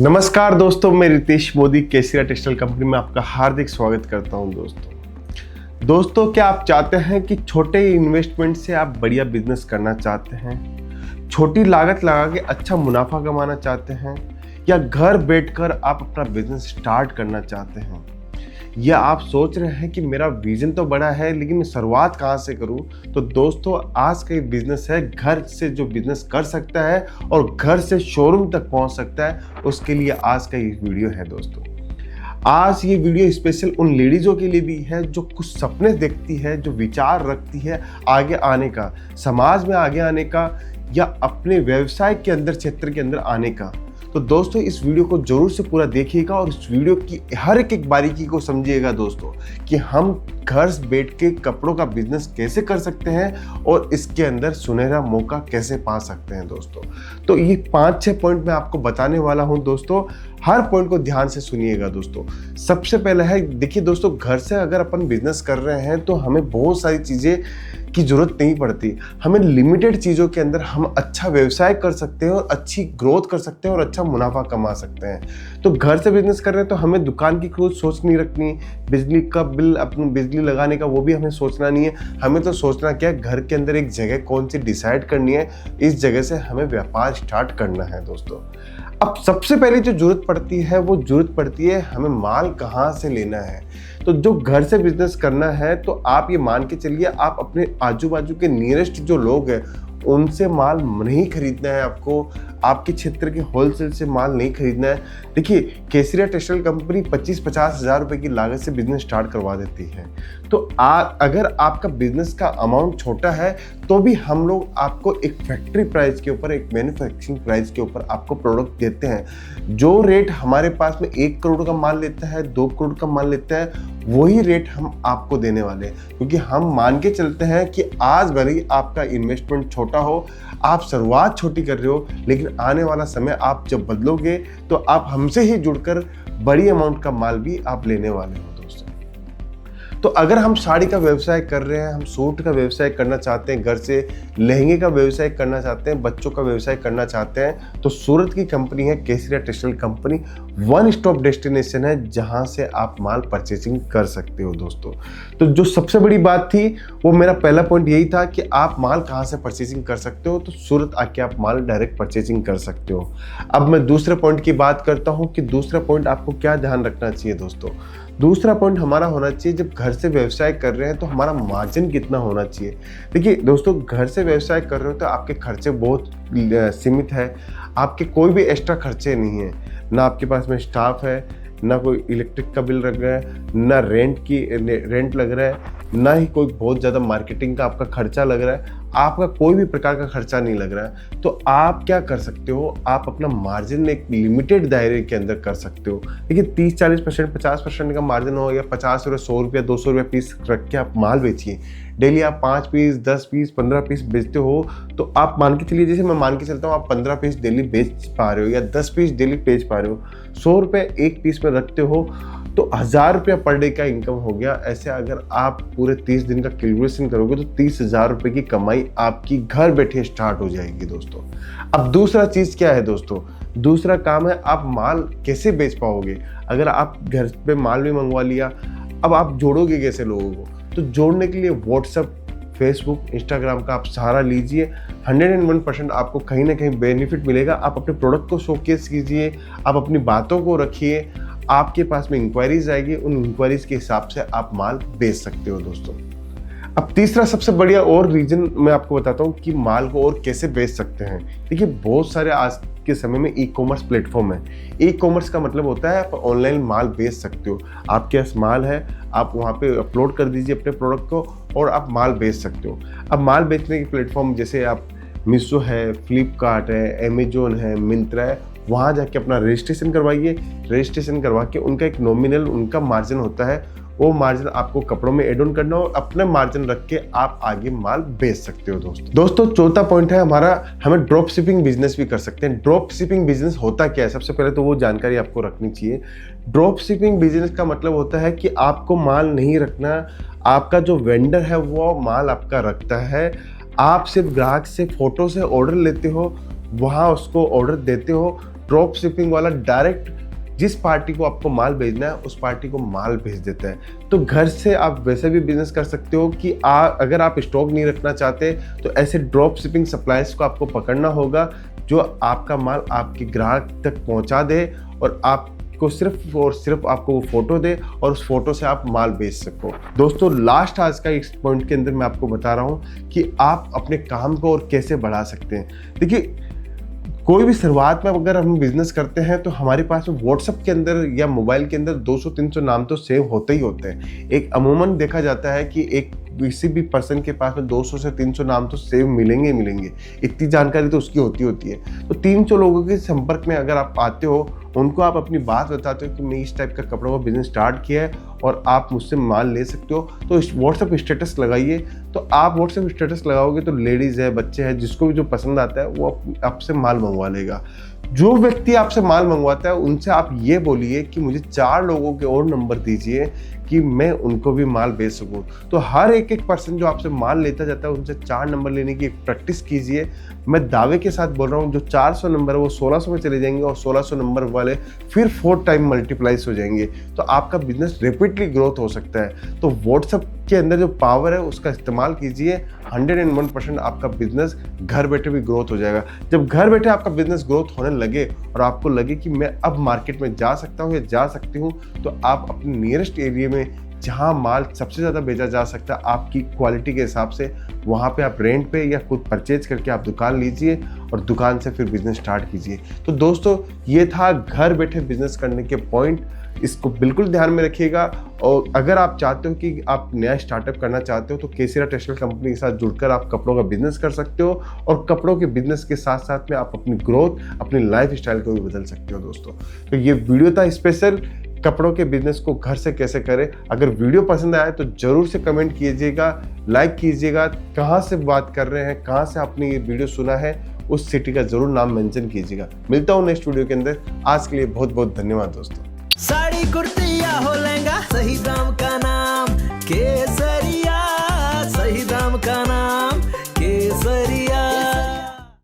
नमस्कार दोस्तों, मैं रितेश मोदी केसरिया टेक्सटाइल कंपनी में आपका हार्दिक स्वागत करता हूं। दोस्तों क्या आप चाहते हैं कि छोटे इन्वेस्टमेंट से आप बढ़िया बिजनेस करना चाहते हैं, छोटी लागत लगा के अच्छा मुनाफा कमाना चाहते हैं, या घर बैठकर आप अपना बिजनेस स्टार्ट करना चाहते हैं, या आप सोच रहे हैं कि मेरा विजन तो बड़ा है लेकिन मैं शुरुआत कहाँ से करूं? तो दोस्तों आज का ये बिजनेस है, घर से जो बिजनेस कर सकता है और घर से शोरूम तक पहुंच सकता है, उसके लिए आज का ये वीडियो है। दोस्तों आज ये वीडियो स्पेशल उन लेडीजों के लिए भी है जो कुछ सपने देखती है, जो विचार रखती है आगे आने का, समाज में आगे आने का, या अपने व्यवसाय के अंदर क्षेत्र के अंदर आने का। तो दोस्तों इस वीडियो को जरूर से पूरा देखिएगा और इस वीडियो की हर एक बारीकी को समझिएगा दोस्तों, कि हम घर बैठ के कपड़ों का बिजनेस कैसे कर सकते हैं और इसके अंदर सुनहरा मौका कैसे पा सकते हैं। दोस्तों तो ये 5-6 पॉइंट मैं आपको बताने वाला हूं दोस्तों, हर पॉइंट को ध्यान से सुनिएगा दोस्तों। सबसे पहले है, देखिए दोस्तों, घर से अगर अपन बिजनेस कर रहे हैं तो हमें बहुत सारी चीज़ें की जरूरत नहीं पड़ती। हमें लिमिटेड चीज़ों के अंदर हम अच्छा व्यवसाय कर सकते हैं और अच्छी ग्रोथ कर सकते हैं और अच्छा मुनाफा कमा सकते हैं। तो घर से बिजनेस कर रहे हैं तो हमें दुकान की खुद सोच नहीं रखनी, बिजली का बिल, अपनी बिजली लगाने का वो भी हमें सोचना नहीं है। हमें तो सोचना क्या है, घर के अंदर एक जगह कौन सी डिसाइड करनी है, इस जगह से हमें व्यापार स्टार्ट करना है। दोस्तों अब सबसे पहले जो जरूरत पड़ती है वो जरूरत पड़ती है हमें माल कहाँ से लेना है। तो जो घर से बिजनेस करना है तो आप ये मान के चलिए, आप अपने आजू बाजू के नियरेस्ट जो लोग हैं उनसे माल नहीं खरीदना है आपको, आपके क्षेत्र के होलसेल से माल नहीं खरीदना है। देखिए केसरिया टेक्सटाइल कंपनी 25-50 हज़ार रुपए की लागत से बिजनेस स्टार्ट करवा देती है। तो अगर आपका बिजनेस का अमाउंट छोटा है तो भी हम लोग आपको एक फैक्ट्री प्राइस के ऊपर, एक मैन्युफैक्चरिंग प्राइस के ऊपर आपको प्रोडक्ट देते हैं। जो रेट हमारे पास में 1 करोड़ का माल लेता है, 2 करोड़ का माल लेता है, वही रेट हम आपको देने वाले हैं, क्योंकि हम मान के चलते हैं कि आज भले ही आपका इन्वेस्टमेंट छोटा हो, आप शुरुआत छोटी कर रहे हो, लेकिन आने वाला समय आप जब बदलोगे तो आप हमसे ही जुड़कर बड़ी अमाउंट का माल भी आप लेने वाले हो। दोस्तों तो अगर हम साड़ी का व्यवसाय कर रहे हैं, हम सूट का व्यवसाय करना चाहते हैं, घर से लहंगे का व्यवसाय करना चाहते हैं, बच्चों का व्यवसाय करना चाहते हैं, तो सूरत की कंपनी है Kesariya textile company, one stop destination है जहां से आप माल परचेसिंग कर सकते हो। दोस्तों तो जो सबसे बड़ी बात थी वो मेरा पहला पॉइंट यही था कि आप माल कहां से परचेसिंग कर सकते हो, तो सूरत आके आप माल डायरेक्ट परचेसिंग कर सकते हो। अब मैं दूसरे पॉइंट की बात करता हूं कि दूसरा पॉइंट आपको क्या ध्यान रखना चाहिए। दोस्तों दूसरा पॉइंट हमारा होना चाहिए, जब घर से व्यवसाय कर रहे हैं तो हमारा मार्जिन कितना होना चाहिए। देखिए दोस्तों, घर से व्यवसाय कर रहे हो तो आपके खर्चे बहुत सीमित है, आपके कोई भी एक्स्ट्रा खर्चे नहीं है, ना आपके पास में स्टाफ है, ना कोई इलेक्ट्रिक का बिल लग रहा है, ना रेंट लग रहा है, ना ही कोई बहुत ज़्यादा मार्केटिंग का आपका खर्चा लग रहा है, आपका कोई भी प्रकार का खर्चा नहीं लग रहा है। तो आप क्या कर सकते हो, आप अपना मार्जिन एक लिमिटेड दायरे के अंदर कर सकते हो। देखिए 30-40%, 50% का मार्जिन हो, या 50 रुपये, 100 रुपये, 200 रुपये पीस रख के आप माल बेचिए। डेली आप 5 पीस, 10 पीस, 15 पीस बेचते हो तो आप मान के चलिए, जैसे मैं मान के चलता हूँ, आप 15 पीस डेली बेच पा रहे हो या 10 पीस डेली बेच पा रहे हो, 100 रुपये एक पीस में रखते हो तो 1000 रुपया पर डे का इनकम हो गया। ऐसे अगर आप पूरे 30 दिन का कैलकुलेशन करोगे तो 30,000 रुपये की कमाई आपकी घर बैठे स्टार्ट हो जाएगी। दोस्तों अब दूसरा चीज़ क्या है दोस्तों, दूसरा काम है आप माल कैसे बेच पाओगे। अगर आप घर पे माल भी मंगवा लिया, अब आप जोड़ोगे कैसे लोगों को? तो जोड़ने के लिए व्हाट्सएप, फेसबुक, इंस्टाग्राम का आप सहारा लीजिए। 101% आपको कहीं ना कहीं बेनिफिट मिलेगा। आप अपने प्रोडक्ट को शोकेस कीजिए, आप अपनी बातों को रखिए, आपके पास में इंक्वायरीज आएगी, उन इंक्वायरीज के हिसाब से आप माल बेच सकते हो। दोस्तों अब तीसरा सबसे बढ़िया और रीजन मैं आपको बताता हूँ कि माल को और कैसे बेच सकते हैं। देखिए बहुत सारे आज के समय में ई कॉमर्स प्लेटफॉर्म है। ई कॉमर्स का मतलब होता है आप ऑनलाइन माल बेच सकते हो। आपके पास माल है, आप वहाँ पे अपलोड कर दीजिए अपने प्रोडक्ट को और आप माल बेच सकते हो। अब माल बेचने के प्लेटफॉर्म जैसे आप मीशो है, फ्लिपकार्ट है, अमेजोन है, मिंत्रा है, वहाँ जाके अपना रजिस्ट्रेशन करवाइए। रजिस्ट्रेशन करवा के उनका एक नॉमिनल उनका मार्जिन होता है, वो मार्जिन आपको कपड़ों में एड ऑन करना और अपने मार्जिन रख के आप आगे माल बेच सकते हो। दोस्तों चौथा पॉइंट है हमारा, हमें ड्रॉप शिपिंग बिजनेस भी कर सकते हैं। ड्रॉप शिपिंग बिजनेस होता क्या है, सबसे पहले तो वो जानकारी आपको रखनी चाहिए। ड्रॉप शिपिंग बिजनेस का मतलब होता है कि आपको माल नहीं रखना, आपका जो वेंडर है वो माल आपका रखता है, आप सिर्फ ग्राहक से फोटो से ऑर्डर लेते हो, वहाँ उसको ऑर्डर देते हो, ड्रॉप शिपिंग वाला डायरेक्ट जिस पार्टी को आपको माल भेजना है उस पार्टी को माल भेज देता है। तो घर से आप वैसे भी बिजनेस कर सकते हो कि अगर आप स्टॉक नहीं रखना चाहते तो ऐसे ड्रॉप शिपिंग सप्लायर्स को आपको पकड़ना होगा जो आपका माल आपके ग्राहक तक पहुंचा दे और आपको सिर्फ और सिर्फ आपको वो फोटो दे और उस फोटो से आप माल बेच सको। दोस्तों लास्ट आज का इस पॉइंट के अंदर मैं आपको बता रहा हूँ कि आप अपने काम को और कैसे बढ़ा सकते हैं। देखिए कोई भी शुरुआत में अगर हम बिजनेस करते हैं तो हमारे पास में व्हाट्सएप के अंदर या मोबाइल के अंदर 200-300 नाम तो सेव होते ही होते हैं। एक अमूमन देखा जाता है कि एक किसी भी पर्सन के पास में 200 से 300 नाम तो सेव मिलेंगे, इतनी जानकारी तो उसकी होती है। तो 300 लोगों के संपर्क में अगर आप आते हो, उनको आप अपनी बात बताते हो कि मैं इस टाइप का कपड़ों का बिजनेस स्टार्ट किया है और आप मुझसे माल ले सकते हो, तो व्हाट्सएप स्टेटस लगाइए। तो आप व्हाट्सएप स्टेटस लगाओगे तो लेडीज़ है, बच्चे हैं, जिसको भी जो पसंद आता है वो आपसे माल मंगवा लेगा। जो व्यक्ति आपसे माल मंगवाता है उनसे आप ये बोलिए कि मुझे 4 लोगों के और नंबर दीजिए कि मैं उनको भी माल बेच सकूं। तो हर एक पर्सन जो आपसे माल लेता जाता है उनसे 4 नंबर लेने की एक प्रैक्टिस कीजिए। मैं दावे के साथ बोल रहा हूं, जो 400 नंबर है वो 1600 में चले जाएंगे और 1600 नंबर वाले फिर 4 टाइम मल्टीप्लाइज हो जाएंगे। तो आपका बिजनेस रेपिडली ग्रोथ हो सकता है। तो व्हाट्सएप के अंदर जो पावर है उसका इस्तेमाल कीजिए। 101% आपका बिजनेस घर बैठे भी ग्रोथ हो जाएगा। जब घर बैठे आपका बिजनेस ग्रोथ होने लगे और आपको लगे कि मैं अब मार्केट में जा सकता हूँ या जा सकती हूँ, तो आप अपने नियरेस्ट एरिया में जहाँ माल सबसे ज़्यादा बेचा जा सकता है आपकी क्वालिटी के हिसाब से, वहाँ पे आप रेंट पे या खुद परचेज करके आप दुकान लीजिए और दुकान से फिर बिजनेस स्टार्ट कीजिए। तो दोस्तों ये था घर बैठे बिजनेस करने के पॉइंट, इसको बिल्कुल ध्यान में रखिएगा। और अगर आप चाहते हो कि आप नया स्टार्टअप करना चाहते हो तो केसीरा टेक्सटाइल कंपनी के साथ जुड़कर आप कपड़ों का बिजनेस कर सकते हो और कपड़ों के बिजनेस के साथ साथ में आप अपनी ग्रोथ, अपनी लाइफ स्टाइल को भी बदल सकते हो। दोस्तों तो ये वीडियो था स्पेशल, कपड़ों के बिजनेस को घर से कैसे करें। अगर वीडियो पसंद आए तो जरूर से कमेंट कीजिएगा, लाइक कीजिएगा, कहाँ से बात कर रहे हैं, कहाँ से आपने ये वीडियो सुना है, उस सिटी का जरूर नाम मेंशन कीजिएगा। मिलता हूँ नेक्स्ट वीडियो के अंदर। आज के लिए बहुत बहुत धन्यवाद दोस्तों। साड़ी कुर्ती या हो लहंगा, सही दाम का